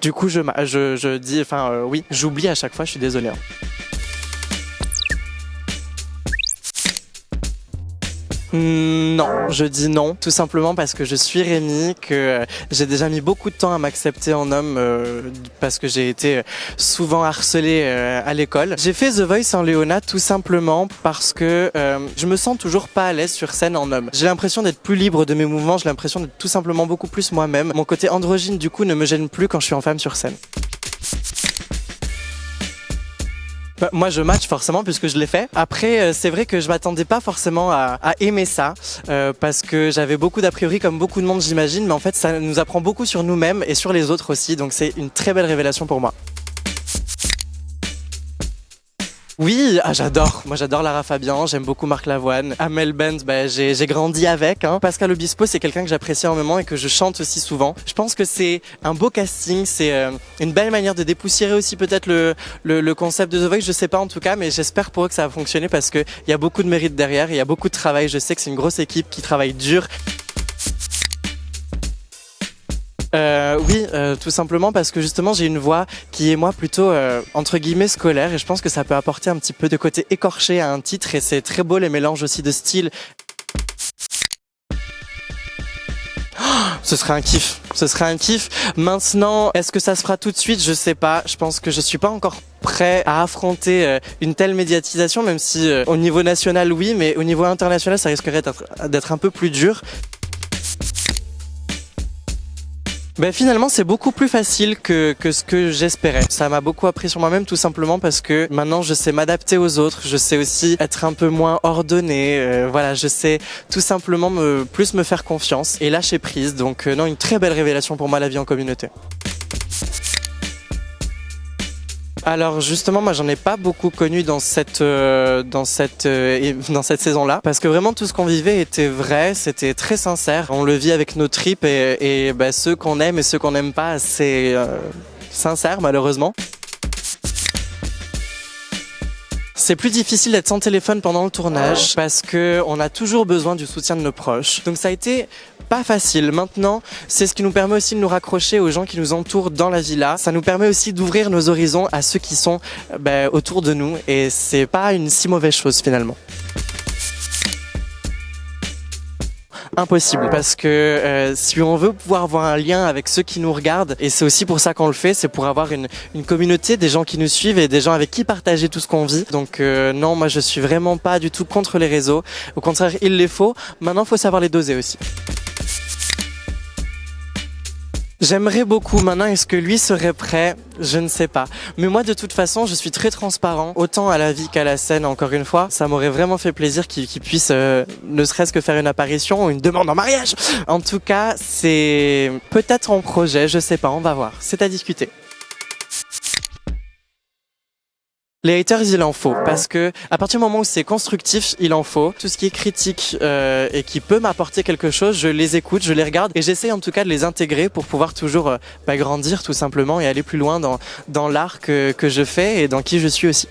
Du coup, je dis, oui, j'oublie à chaque fois, je suis désolé. Non, je dis non, tout simplement parce que je suis Rémi, que j'ai déjà mis beaucoup de temps à m'accepter en homme parce que j'ai été souvent harcelée à l'école. J'ai fait The Voice en Léona tout simplement parce que je me sens toujours pas à l'aise sur scène en homme. J'ai l'impression d'être plus libre de mes mouvements, j'ai l'impression d'être tout simplement beaucoup plus moi-même. Mon côté androgyne du coup ne me gêne plus quand je suis en femme sur scène. Moi je match forcément puisque je l'ai fait. Après c'est vrai que je m'attendais pas forcément à aimer ça parce que j'avais beaucoup d'a priori comme beaucoup de monde j'imagine, mais en fait ça nous apprend beaucoup sur nous-mêmes et sur les autres aussi, donc c'est une très belle révélation pour moi. Oui, j'adore. Moi j'adore Lara Fabian, j'aime beaucoup Marc Lavoine. Amel Bent, j'ai grandi avec. Pascal Obispo, c'est quelqu'un que j'apprécie énormément et que je chante aussi souvent. Je pense que c'est un beau casting, c'est une belle manière de dépoussiérer aussi peut-être le concept de The Voice, je sais pas en tout cas, mais j'espère pour eux que ça va fonctionner parce qu'il y a beaucoup de mérite derrière, il y a beaucoup de travail. Je sais que c'est une grosse équipe qui travaille dur. Oui, tout simplement parce que justement j'ai une voix qui est moi plutôt entre guillemets scolaire et je pense que ça peut apporter un petit peu de côté écorché à un titre et c'est très beau les mélanges aussi de styles. Ce serait un kiff, ce serait un kiff. Maintenant, est-ce que ça se fera tout de suite? Je sais pas, je pense que je suis pas encore prêt à affronter une telle médiatisation, même si au niveau national oui, mais au niveau international ça risquerait d'être un peu plus dur. Finalement c'est beaucoup plus facile que ce que j'espérais. Ça m'a beaucoup appris sur moi-même tout simplement parce que maintenant je sais m'adapter aux autres, je sais aussi être un peu moins ordonné, voilà, je sais tout simplement plus me faire confiance et lâcher prise. Donc non, une très belle révélation pour moi la vie en communauté. Alors justement, moi j'en ai pas beaucoup connu dans cette saison-là, parce que vraiment tout ce qu'on vivait était vrai, c'était très sincère. On le vit avec nos tripes et ceux qu'on aime et ceux qu'on n'aime pas, c'est sincère malheureusement. C'est plus difficile d'être sans téléphone pendant le tournage parce que on a toujours besoin du soutien de nos proches. Donc ça a été pas facile. Maintenant, c'est ce qui nous permet aussi de nous raccrocher aux gens qui nous entourent dans la villa. Ça nous permet aussi d'ouvrir nos horizons à ceux qui sont autour de nous et c'est pas une si mauvaise chose finalement. Impossible parce que si on veut pouvoir avoir un lien avec ceux qui nous regardent, et c'est aussi pour ça qu'on le fait, c'est pour avoir une communauté, des gens qui nous suivent et des gens avec qui partager tout ce qu'on vit. Donc non, moi je suis vraiment pas du tout contre les réseaux, au contraire il les faut. Maintenant il faut savoir les doser aussi. J'aimerais beaucoup. Maintenant, est-ce que lui serait prêt? Je ne sais pas. Mais moi, de toute façon, je suis très transparent, autant à la vie qu'à la scène, encore une fois. Ça m'aurait vraiment fait plaisir qu'il puisse ne serait-ce que faire une apparition ou une demande en mariage. En tout cas, c'est peut-être en projet, je sais pas, on va voir. C'est à discuter. Les haters, il en faut, parce que à partir du moment où c'est constructif, il en faut. Tout ce qui est critique et qui peut m'apporter quelque chose, je les écoute, je les regarde et j'essaie en tout cas de les intégrer pour pouvoir toujours grandir tout simplement et aller plus loin dans l'art que je fais et dans qui je suis aussi.